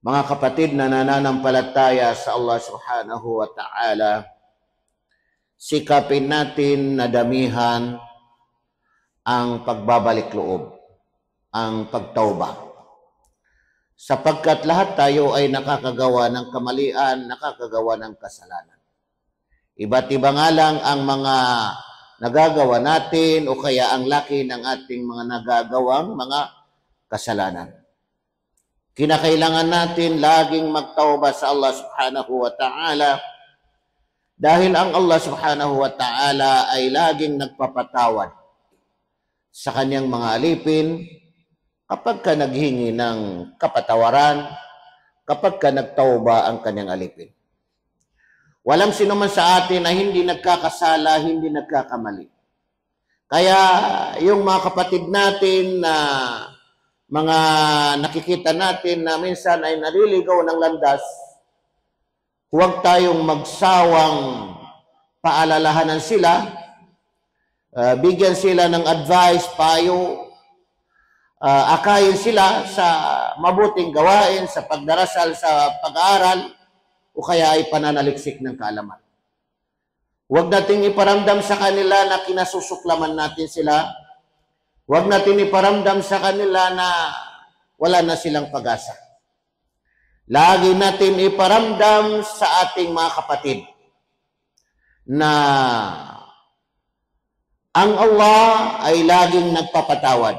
Mga kapatid na nananampalataya sa Allah subhanahu wa ta'ala, sikapin natin na damihan ang pagbabalik loob, ang pagtauba. Sapagkat lahat tayo ay nakakagawa ng kamalian, nakakagawa ng kasalanan. Iba't iba nga lang ang mga nagagawa natin o kaya ang laki ng ating mga nagagawang mga kasalanan. Kinakailangan natin laging magtauba sa Allah subhanahu wa ta'ala dahil ang Allah subhanahu wa ta'ala ay laging nagpapatawad sa kanyang mga alipin kapag ka naghingi ng kapatawaran, kapag ka nagtauba ang kanyang alipin. Walang sino man sa atin na hindi nagkakasala, hindi nagkakamali. Kaya yung mga kapatid natin na mga nakikita natin na minsan ay naliligaw ng landas, huwag tayong magsawang paalalahanan sila, bigyan sila ng advice, payo, akayin sila sa mabuting gawain, sa pagdarasal, sa pag-aaral, o kaya ay pananaliksik ng kaalaman. Huwag nating iparamdam sa kanila na kinasusuklaman natin sila. Huwag natin iparamdam sa kanila na wala na silang pag-asa. Lagi natin iparamdam sa ating mga kapatid na ang Allah ay laging nagpapatawad.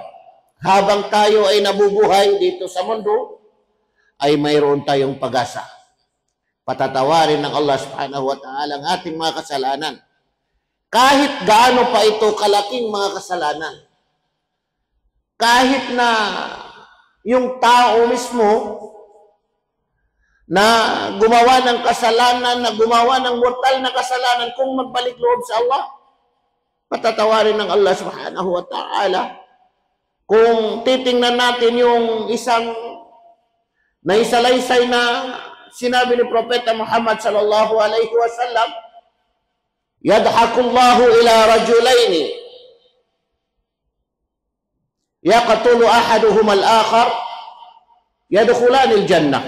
Habang tayo ay nabubuhay dito sa mundo, ay mayroon tayong pag-asa. Patatawarin ng Allah subhanahu wa ta'ala ang ating mga kasalanan. Kahit gaano pa ito kalaking mga kasalanan. Kahit na yung tao mismo na gumawa ng kasalanan, na gumawa ng mortal na kasalanan, kung magbalik loob sa Allah, patatawarin ng Allah subhanahu wa ta'ala. Kung titingnan natin yung isang naisalaysay na sinabi ni Propeta Muhammad sallallahu alaihi wasallam, yadhakullahu ila rajulaini yaqtulu ahaduhuma al-akhar yadkhulan al-jannah.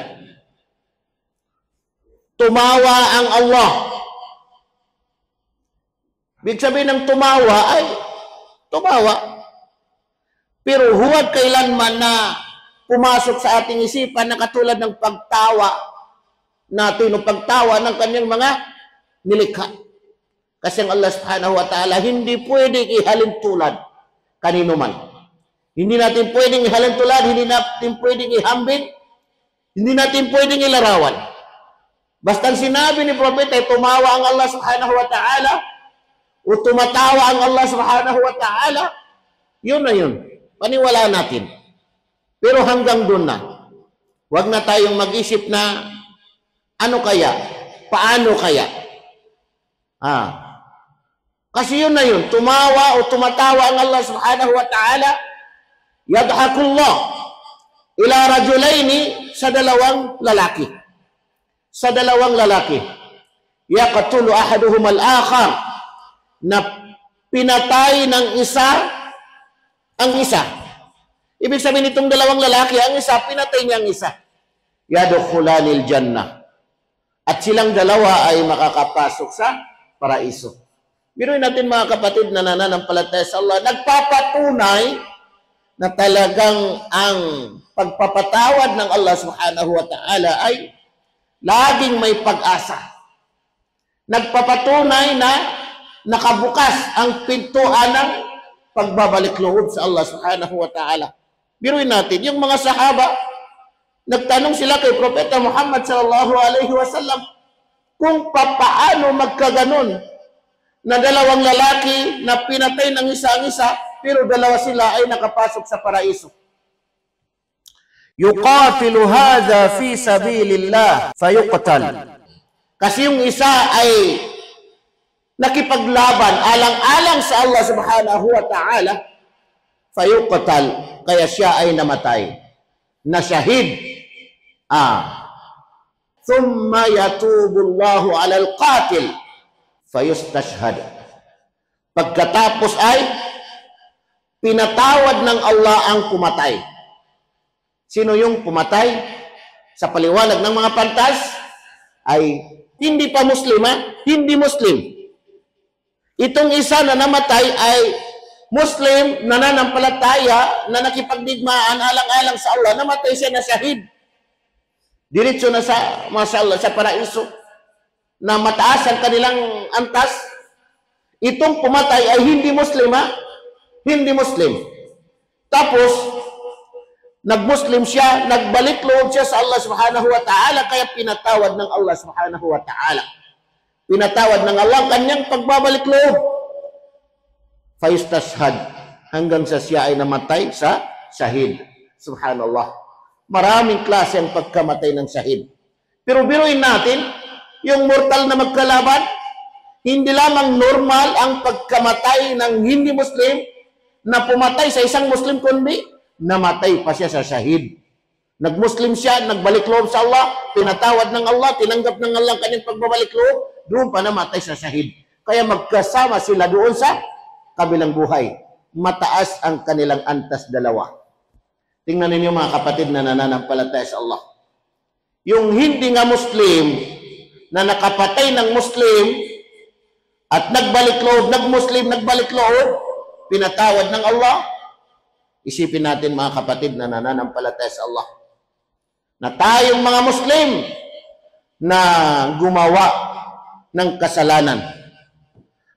Tumawa ang Allah. Ibig sabihin ng tumawa ay tumawa. Pero huwag kailanman na pumasok sa ating isipan na katulad ng pagtawa natin o pagtawa ng kanyang mga nilikha. Kasi ang Allah subhanahu wa ta'ala hindi pwedeng ihalin tulad kanino man. Hindi natin pwedeng ihalin tulad, hindi natin pwedeng ihambing, hindi natin pwedeng ilarawan. Basta sinabi ni Propeta ay tumawa ang Allah subhanahu wa ta'ala o tumatawa ang Allah subhanahu wa ta'ala, yun na yun. Paniwala natin. Pero hanggang doon na. Huwag na tayong mag-isip na ano kaya? Paano kaya? Kasi yun na yun. Tumawa o tumatawa ang Allah subhanahu wa ta'ala, yadhakullah ila rajulaini, sa dalawang lalaki. Sa dalawang lalaki. Yaqtulu ahaduhum al-akhar, na pinatay ng isa ang isa. Ibig sabihin itong dalawang lalaki, ang isa, pinatay niya ang isa. Yadkhulanil jannah. At silang dalawa ay makakapasok sa paraiso. Biruin natin mga kapatid na nananampalataya sa Allah, nagpapatunay na talagang ang pagpapatawad ng Allah subhanahu wa ta'ala ay laging may pag-asa. Nagpapatunay na nakabukas ang pintuan ng pagbabalik loob sa Allah subhanahu wa ta'ala. Biruin natin, yung mga sahaba, nagtanong sila kay Propeta Muhammad sallallahu alaihi wasallam kung papaano magkaganon na dalawang lalaki na pinatay ng isa ang isa, pero dalawa sila ay nakapasok sa paraiso. Yuqatilu hadha fi sabilillah fayuqtal. Kasi yung isa ay nakipaglaban alang-alang sa Allah subhanahu wa ta'ala, fayuqtal, kaya siya ay namatay na shahid. Thumma yatubu Allahu 'ala al-qatil fayustashhad. Pagkatapos ay pinatawad ng Allah ang pumatay. Sino yung pumatay? sa paliwanag ng mga pantas ay hindi pa Muslim, hindi Muslim. Itong isa na namatay ay Muslim, nananampalataya, na nakipagdigmaan alang-alang sa Allah, namatay siya na shahid. Diretso na sa, mashallah, sa paraiso, na mataas ang kanilang antas. Itong pumatay ay hindi Muslim, hindi Muslim. Tapos, nag-Muslim siya, nagbalik loob siya sa Allah subhanahu wa ta'ala, kaya pinatawad ng Allah subhanahu wa ta'ala. Pinatawad ng Allah ang kanyang pagbabalik loob. Faistashhad, hanggang sa siya ay namatay sa shahid. Subhanallah. Maraming klase ang pagkamatay ng shahid. Pero biruin natin, yung mortal na magkalaban, hindi lamang normal ang pagkamatay ng hindi Muslim na pumatay sa isang Muslim, kundi namatay pa siya sa shahid. Nag-Muslim siya, nagbalik loob sa Allah, pinatawad ng Allah, tinanggap ng Allah ang kanyang pagbabalik loob, doon pa namatay sa shahid. Kaya magkasama sila doon sa kabilang buhay. Mataas ang kanilang antas dalawa. Tingnan ninyo mga kapatid na nananampalataya sa Allah. Yung hindi nga Muslim, na nakapatay ng Muslim, at nagbalik loob, nag-Muslim, nagbalik loob, pinatawad ng Allah. Isipin natin mga kapatid na nananampalataya sa Allah, na tayong mga Muslim na gumawa ng kasalanan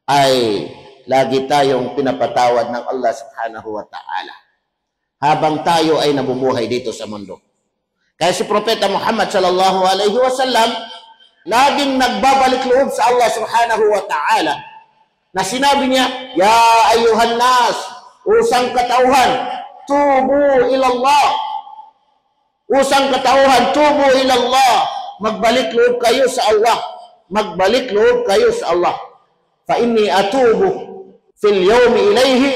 ay lagi tayong pinapatawad ng Allah subhanahu wa ta'ala habang tayo ay nabubuhay dito sa mundo. Kaya si Propeta Muhammad sallallahu alaihi wasallam laging nagbabalik loob sa Allah subhanahu wa ta'ala, na sinabi niya, "Ya ayuhan nas, usang katauhan, tubu ilallah." Usang katauhan, tubu ilallah. Magbalik loob kayo sa Allah. Magbalik loob kayo sa Allah. Fa inni atubu fil yawmi ilayhi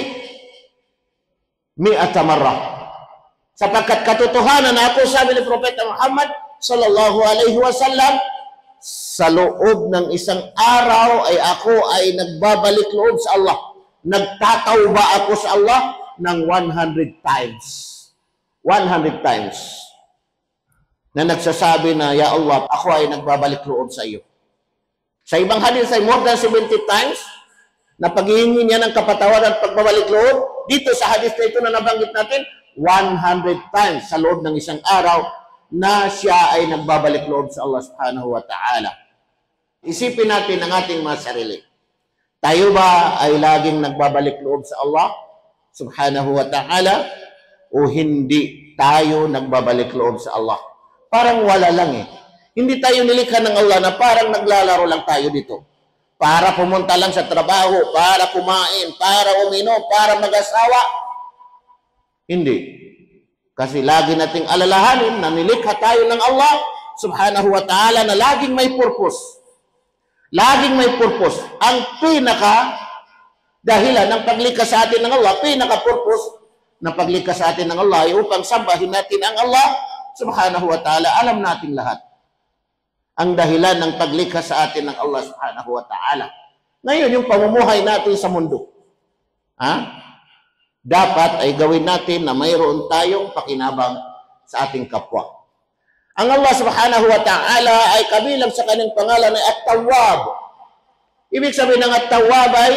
mi'ata marrah. Sapagkat katotohanan na ako, sabi ni Propeta Muhammad sallallahu alaihi wasallam, sa loob ng isang araw ay ako ay nagbabalik loob sa Allah. Nagtatauba ako sa Allah ng 100 times. 100 times. Na nagsasabi na, "Ya Allah, ako ay nagbabalik loob sa iyo." Sa ibang hadith ay more than 70 times na paghihingi niya ng kapatawaran at pagbabalik loob. Dito sa hadith na ito na nabanggit natin, 100 times sa loob ng isang araw na siya ay nagbabalik loob sa Allah subhanahu wa ta'ala. Isipin natin ang ating mga sarili. Tayo ba ay laging nagbabalik loob sa Allah subhanahu wa ta'ala o hindi tayo nagbabalik loob sa Allah? Parang wala lang eh. Hindi tayo nilikha ng Allah na parang naglalaro lang tayo dito. Para pumunta lang sa trabaho, para kumain, para uminom, para mag-asawa. Hindi. Kasi lagi nating alalahanin na nilikha tayo ng Allah subhanahu wa ta'ala na laging may purpose. Laging may purpose. Ang pinaka dahilan ng paglikha sa atin ng Allah, pinaka-purpose ng paglikha sa atin ng Allah ay upang sambahin natin ang Allah subhanahu wa ta'ala. Alam natin lahat ang dahilan ng paglikha sa atin ng Allah subhanahu wa ta'ala. Ngayon, yung pamumuhay natin sa mundo, dapat ay gawin natin na mayroon tayong pakinabang sa ating kapwa. Ang Allah subhanahu wa ta'ala ay kabilang sa kanyang pangalan ay At-Tawwab. Ibig sabihin ng At-Tawwab ay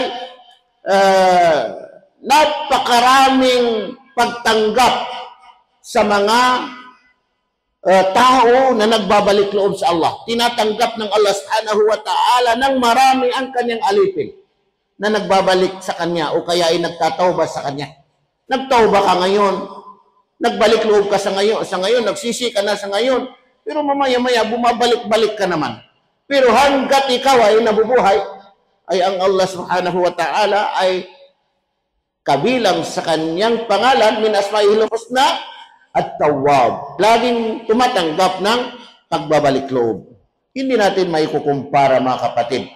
napakaraming pagtanggap sa mga tao na nagbabalik loob sa Allah. Tinatanggap ng Allah subhanahu wa ta'ala ng marami ang kanyang alipin na nagbabalik sa kanya o kaya ay nagtatawba sa kanya. Nagtawba ka ngayon, nagbalik loob ka sa ngayon, nagsisi ka na sa ngayon, pero mamaya-maya bumabalik-balik ka naman. Pero hanggat ikaw ay nabubuhay, ay ang Allah subhanahu wa ta'ala ay kabilang sa kanyang pangalan, min asma'ihil husna, At-Tawwab. Laging tumatanggap ng pagbabalik loob. Hindi natin may kukumpara mga kapatid.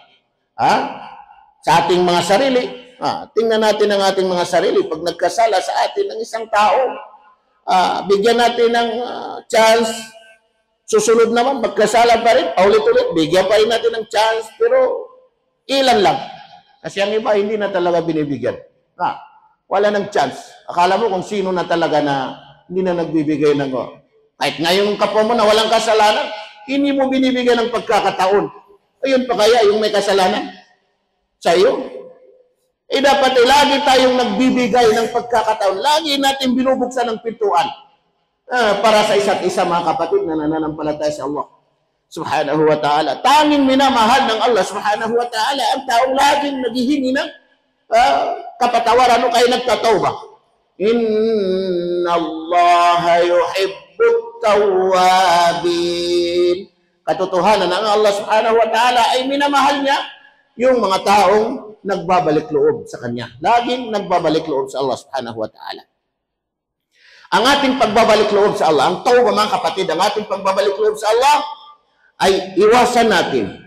Sa ating mga sarili, tingnan natin ang ating mga sarili. Pag nagkasala sa atin ng isang tao, bigyan natin ng chance. Susunod naman, magkasala pa rin, paulit-ulit, bigyan pa rin natin ng chance. Pero ilan lang. Kasi ang iba, hindi na talaga binibigyan. Wala ng chance. Akala mo kung sino na talaga na hindi na nagbibigay ng Kahit ngayong kapwa mo na walang kasalanan, hindi mo binibigyan ng pagkakataon. Ayun pa kaya yung may kasalanan sa iyo? Dapat lagi tayong nagbibigay ng pagkakataon. Lagi natin binubuksan ng pintuan para sa isa't isa, mga kapatid na nananampalataya sa Allah subhanahu wa ta'ala. Tanging minamahal ng Allah subhanahu wa ta'ala ang taong laging naghihingi ng kapatawaran o kaya nagtatawba. Inna Allah yuhibbut tawwabin. Katotohanan ng Allah subhanahu wa ta'ala ay minamahal niya yung mga taong nagbabalik loob sa Kanya. Laging nagbabalik loob sa Allah subhanahu wa ta'ala. Ang ating pagbabalik loob sa Allah, ang tawba, mga kapatid, ang ating pagbabalik loob sa Allah ay iwasan natin.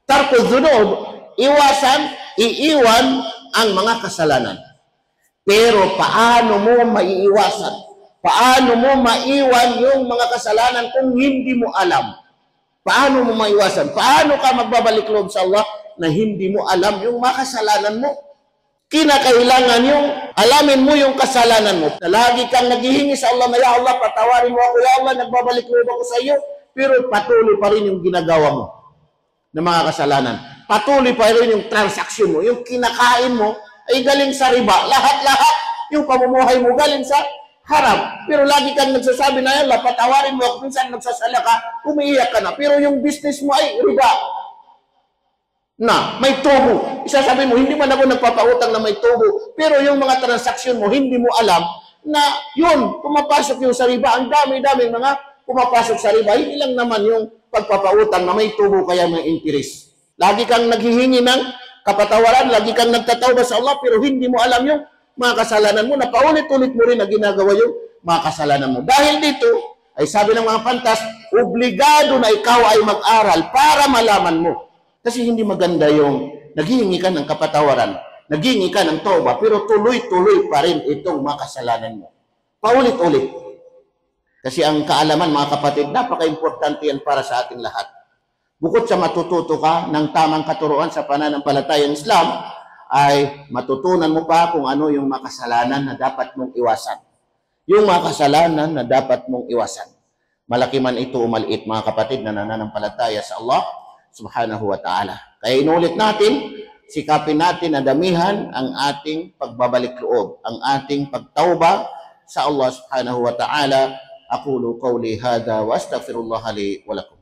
Tarku dhunub, iiwan ang mga kasalanan. Pero paano mo maiiwasan? Paano mo maiwan yung mga kasalanan kung hindi mo alam? Paano mo maiwasan? Paano ka magbabalik loob sa Allah na hindi mo alam yung mga kasalanan mo? Kinakailangan yung alamin mo yung kasalanan mo. Lagi kang naghihingi sa Allah na, ya Allah, patawarin mo ako, ya Allah, nagbabalik loob ako sa iyo, pero patuloy pa rin yung ginagawa mo ng mga kasalanan. Patuloy pa rin yung transaksyon mo, yung kinakain mo ay galing sa riba. Lahat-lahat yung pamumuhay mo galing sa haram. Pero lagi kang nagsasabi na, ya Allah, patawarin mo ako, minsan nagsasala ka, umiiyak ka na, pero yung business mo ay riba. Na, may tubo. Isasabi mo, hindi man ako nagpapautang na may tubo. Pero yung mga transaksyon mo, hindi mo alam na yun, pumapasok yung sa riba. Ang dami-daming mga pumapasok sa riba. Hindi lang naman yung pagpapautang na may tubo kaya may interest. Lagi kang naghihingi ng kapatawaran, lagi kang nagtatawba sa Allah, pero hindi mo alam yung mga kasalanan mo na paulit-ulit mo rin na ginagawa yung mga kasalanan mo. Dahil dito, ay sabi ng mga pantas, obligado na ikaw ay mag-aral para malaman mo. Kasi hindi maganda yung naghihingi ka ng kapatawaran, naghihingi ka ng tauba, pero tuloy-tuloy pa rin itong mga kasalanan mo. Paulit-ulit. Kasi ang kaalaman, mga kapatid, napaka-importante yan para sa ating lahat. Bukod sa matututo ka ng tamang katuruan sa pananampalatayang Islam, ay matutunan mo pa kung ano yung mga kasalanan na dapat mong iwasan. Yung mga kasalanan na dapat mong iwasan. Malaki man ito o maliit, mga kapatid na nananampalataya sa Allah subhanahu wa ta'ala. Kaya inulit natin, sikapin natin na damihan ang ating pagbabalik loob, ang ating pagtauba sa Allah subhanahu wa ta'ala. Aqulu qawli hadha wa astaghfirullah li wa lakum.